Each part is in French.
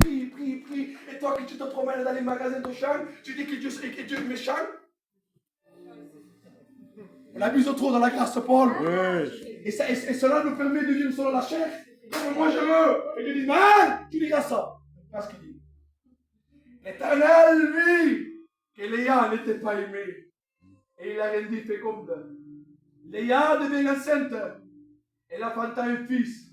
prie. Et toi que tu te promènes dans les magasins de chant, tu dis que Dieu est méchant. On abuse trop dans la grâce, Paul. Oui. Et cela nous permet de vivre selon la chair. Comme moi je veux. Et Dieu dit, man, tu diras ça. Parce qu'il dit. L'Éternel vit que Léa n'était pas aimée. Et il a rendu féconde. Léa devient enceinte. Elle enfanta un fils.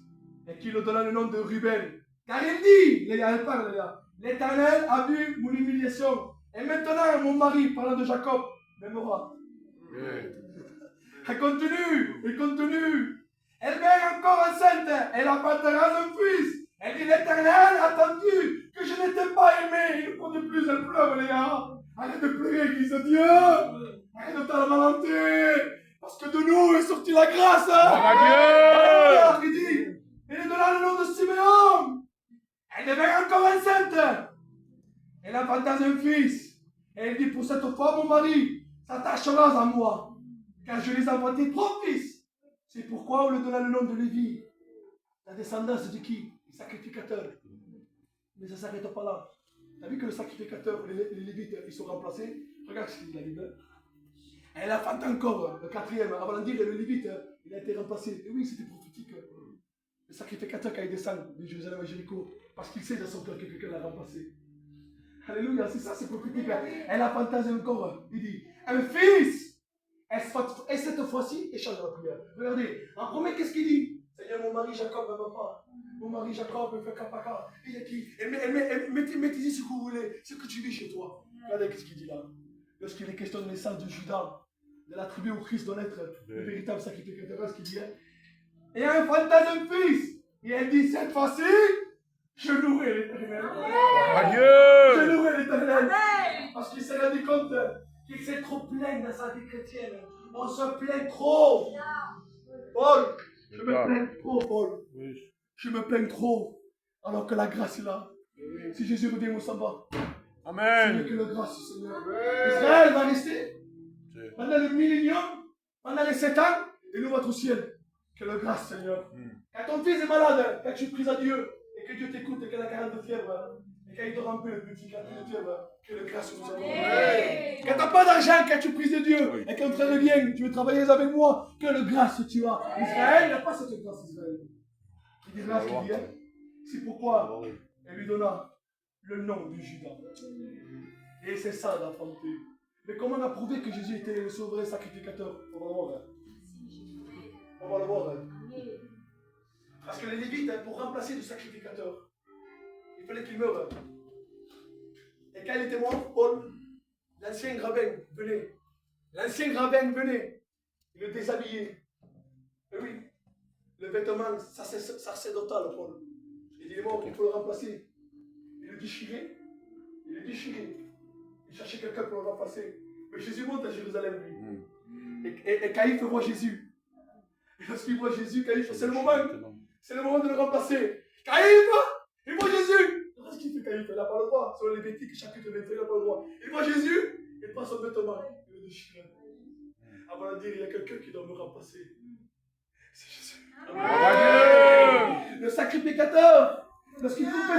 Et qui lui donna le nom de Ruben. Car il dit, Léa, elle parle Léa. L'Éternel a vu mon humiliation. Et maintenant, mon mari, parlant de Jacob, m'aimera. Elle continue. Elle vient encore enceinte. Elle enfantera un fils. Elle dit, l'Éternel a attendu que je n'étais pas aimé. Une fois de plus, elle pleure, Léa. Arrête de pleurer, Église de Dieu. Arrête de te lamenter. Parce que de nous est sortie la grâce. Dieu. Il dit, il donna le nom de Siméon. Elle devient encore enceinte. Elle enfanta un fils. Et elle dit, pour cette fois, mon mari s'attachera à moi. Car je les ai enfantés 3 fils. C'est pourquoi on lui donna le nom de Lévi. La descendance de qui? Le sacrificateur. Mais ça ne s'arrête pas là. Tu as vu que le sacrificateur, les Lévites, ils sont remplacés? Regarde ce qu'il dit la Bible. Elle a enfanté encore le 4e. Avant de dire le Lévite, il a été remplacé. Et oui, c'était prophétique. Le sacrificateur quand il descend de Jérusalem à Jéricho, parce qu'il sait dans son cœur que quelqu'un l'a remplacé. Alléluia, c'est ça, c'est prophétique. Elle a fantasé encore. Il dit, un fils. Et cette fois-ci, il change la prière. Regardez, en premier, qu'est-ce qu'il dit? Seigneur, mon mari Jacob ne m'aime pas. Mon mari Jacob me fait capaka. Mettez-y ce que vous voulez, ce que tu vis chez toi. Regardez qu'est-ce qu'il dit là. Lorsqu'il est question de naissance de Judas, de la tribu où Christ doit être le véritable sacrificateur, ce qu'il dit. Et un fantasme de fils. Et elle dit, cette fois-ci, je louerai l'Éternel. Adieu. Je louerai l'Éternel. Parce qu'il s'est rendu compte qu'il s'est trop plaint dans sa vie chrétienne. On se plaint trop. Paul, je me plains trop, Paul. Je me plains trop. Alors que la grâce est là. Si Jésus revient au sabbat, Amen. c'est que la grâce, Seigneur. Israël va rester pendant le millénium, pendant les 7 ans, et nous votre au ciel. Que la grâce, Seigneur. Quand ton fils est malade, quand tu pries à Dieu, et que Dieu t'écoute, et qu'il a 40 de fièvre, et quand il te remplit le petit 40 de fièvre, que la grâce nous avons. Quand tu n'as pas d'argent, quand tu pries de Dieu, et quand tu reviens, tu veux travailler avec moi, que la grâce tu as. Israël n'a pas cette grâce, Israël. Il dit grâce qu'il y a. C'est pourquoi elle lui donna le nom de Judas. Et c'est ça la volonté. Mais comment on a prouvé que Jésus était le sauveur et sacrificateur? On va le voir. On va le voir. Parce que les Lévites, pour remplacer le sacrificateur, il fallait qu'il meure. Et quand il était mort, Paul, l'ancien rabbin venait. Il le déshabillait. Et oui, le vêtement sacerdotal, Paul. Il est mort, il faut le remplacer. Il le déchirait. Il cherchait quelqu'un pour le remplacer. Mais Jésus monte à Jérusalem, lui. Et Caïphe voit Jésus. Et lorsqu'il voit Jésus, Caïphe, c'est le moment de le remplacer. Caïphe, il voit Jésus. Qu'est-ce qu'il fait Caïphe? Il n'a pas le droit. Sur les Lévitique, chapitre 23, il n'a pas le droit. Il voit Jésus, il prend son vêtement, il le déchire. Avant de dire, il y a quelqu'un qui doit me remplacer. C'est Jésus. Amen. Le sacrificateur, lorsqu'il coupe